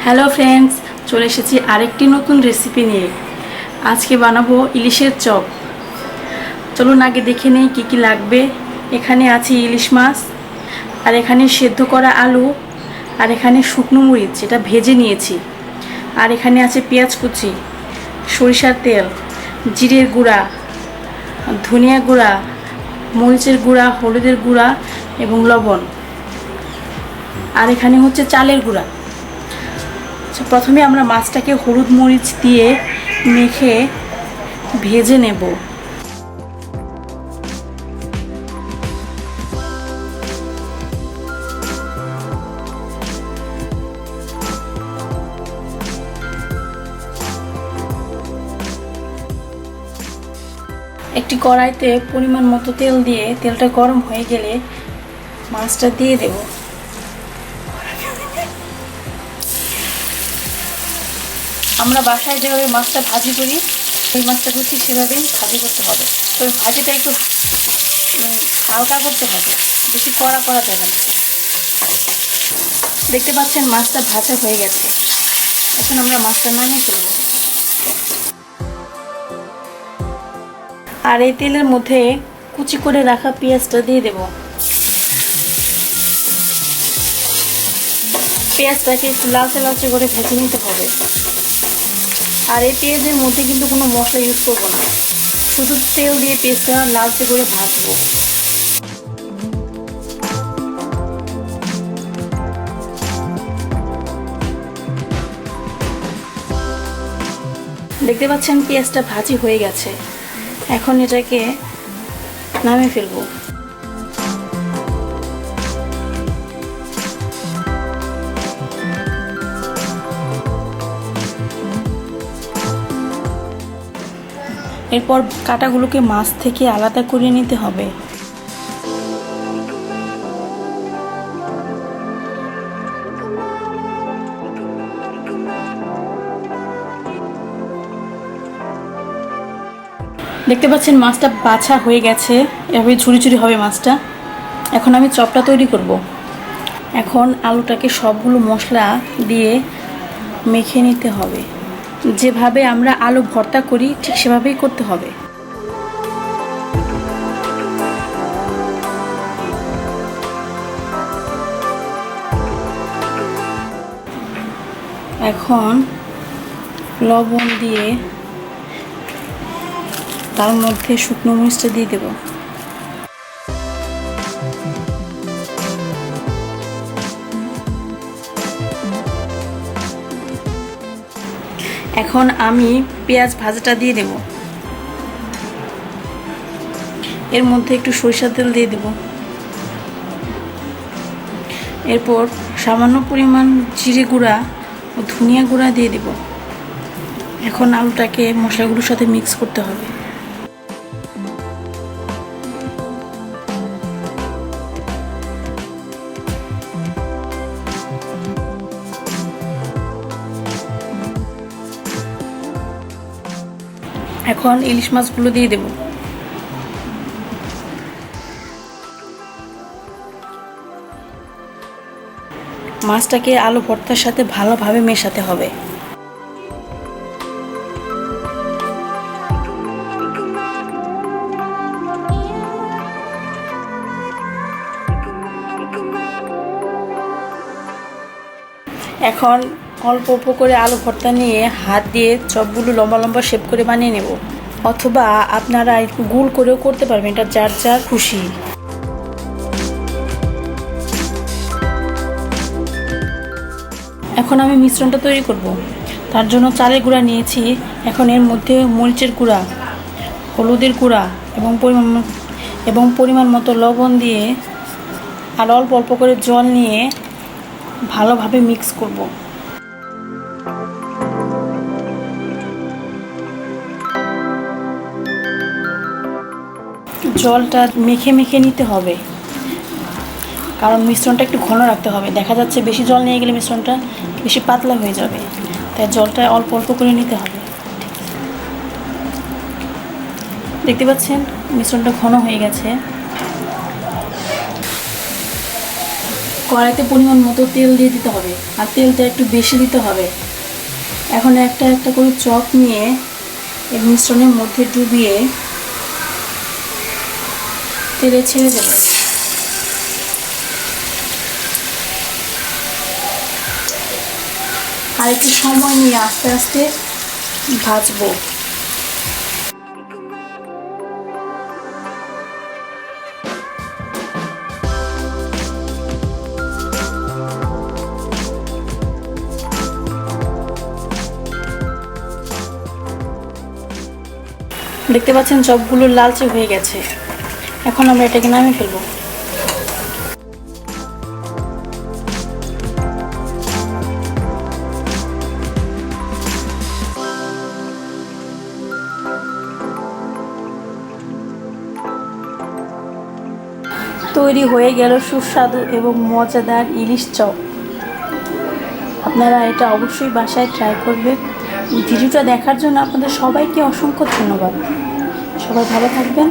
Hello friends, চলে এসেছি আরেকটি নতুন রেসিপি নিয়ে। আজকে বানাবো ইলিশের চপ। চলুন আগে দেখে নেই কী কী লাগবে। এখানে আছে ইলিশ মাছ, আর এখানে সেদ্ধ করা আলু, আর এখানে শুকনো মরিচ যেটা ভেজে নিয়েছি, আর এখানে আছে পেঁয়াজ কুচি, সরিষার তেল, জিরের গুঁড়া, ধনিয়া গুঁড়া, মরিচের গুঁড়া, হলুদের গুঁড়া এবং লবণ, আর এখানে হচ্ছে চালের গুঁড়া। প্রথমে আমরা মাছটাকে হলুদ মরিচ দিয়ে মেখে ভেজে নেব। একটি কড়াইতে পরিমাণ মতো তেল দিয়ে তেলটা গরম হয়ে গেলে মাছটা দিয়ে দেব। আমরা বাসায় যেভাবে মাছটা ভাজি করি এই মাছটাকে ঠিক সেভাবেই ভাজি করতে হবে। তবে ভাজিটা একটু হালকা করতে হবে, বেশি কড়া করা যাবে না। দেখতে পাচ্ছেন মাছটা ভাজা হয়ে গেছে। এখন আমরা মাছটা নামিয়ে ফেলব। আর এই তেলের মধ্যে কুচি করে রাখা পেঁয়াজটা দিয়ে দেব। পেঁয়াজটাকে একটু লালচে লালচে করে ভেজে নিতে হবে। আর এই পেঁয়াজের মধ্যে কিন্তু কোনো মশলা ইউজ করবো না, শুধু তেল দিয়ে পেঁয়াজটা লালচে করে ভাজবো। দেখতে পাচ্ছেন পেঁয়াজটা ভাজি হয়ে গেছে। এখন এটাকে নামিয়ে ফেলবো। এরপর কাঁটাগুলোকে মাছ থেকে আলাদা করে নিতে হবে। দেখতে পাচ্ছেন মাছটা বাছা হয়ে গেছে, এভাবে ঝুরি ঝুরি হবে মাছটা। এখন আমি চপটা তৈরি করব। এখন আলুটাকে সবগুলো মশলা দিয়ে মেখে নিতে হবে। যেভাবে আমরা আলু ভর্তা করি ঠিক সেভাবেই করতে হবে। এখন লবণ দিয়ে তার মধ্যে শুকনো মরিচটা দিয়ে দেব। এখন আমি পেঁয়াজ ভাজাটা দিয়ে দেব। এর মধ্যে একটু সরিষার তেল দিয়ে দেব। এরপর সামান্য পরিমাণ জিরে গুঁড়া ও ধনিয়া গুঁড়া দিয়ে দেব। এখন আলুটাকে মশলাগুলোর সাথে মিক্স করতে হবে। এখন ইলিশ মাছগুলো দিয়ে দেব। মাছটাকে আলু ভর্তার সাথে ভালোভাবে মেশাতে হবে। এখন অল্প অল্প করে আলু ভর্তা নিয়ে হাত দিয়ে চপগুলো লম্বা লম্বা শেপ করে বানিয়ে নেব, অথবা আপনারা একটু গোল করেও করতে পারবেন, এটা যার যার খুশি। এখন আমি মিশ্রণটা তৈরি করব। তার জন্য চালের গুঁড়া নিয়েছি। এখন এর মধ্যে মরিচের গুঁড়া, হলুদের গুঁড়া এবং পরিমাণ মতো লবণ দিয়ে আর অল্প অল্প করে জল নিয়ে ভালোভাবে মিক্স করব। জলটা মেখে মেখে নিতে হবে, কারণ মিশ্রণটা একটু ঘন রাখতে হবে। দেখা যাচ্ছে বেশি জল নিয়ে গেলে মিশ্রণটা বেশি পাতলা হয়ে যাবে, তাই জলটা অল্প অল্প করে নিতে হবে। দেখতে পাচ্ছেন মিশ্রণটা ঘন হয়ে গেছে। কড়াইতে পরিমাণ মতো তেল দিয়ে দিতে হবে, আর তেলটা একটু বেশি দিতে হবে। এখন একটা একটা করে চপ নিয়ে এই মিশ্রণের মধ্যে ডুবিয়ে তেলে ছেড়ে দেব। আর একটু সময় নিয়ে আস্তে আস্তে ভাজবো। দেখতে পাচ্ছেন চপগুলো লালচে হয়ে গেছে। এখন আমরা এটাকে নামিয়ে ফেলবো। তৈরি হয়ে গেল সুস্বাদু এবং মজাদার ইলিশ চপ। আপনারা এটা অবশ্যই বাসায় ট্রাই করবেন। ভিডিওটা দেখার জন্য আপনাদের সবাইকে অসংখ্য ধন্যবাদ। সবাই ভালো থাকবেন।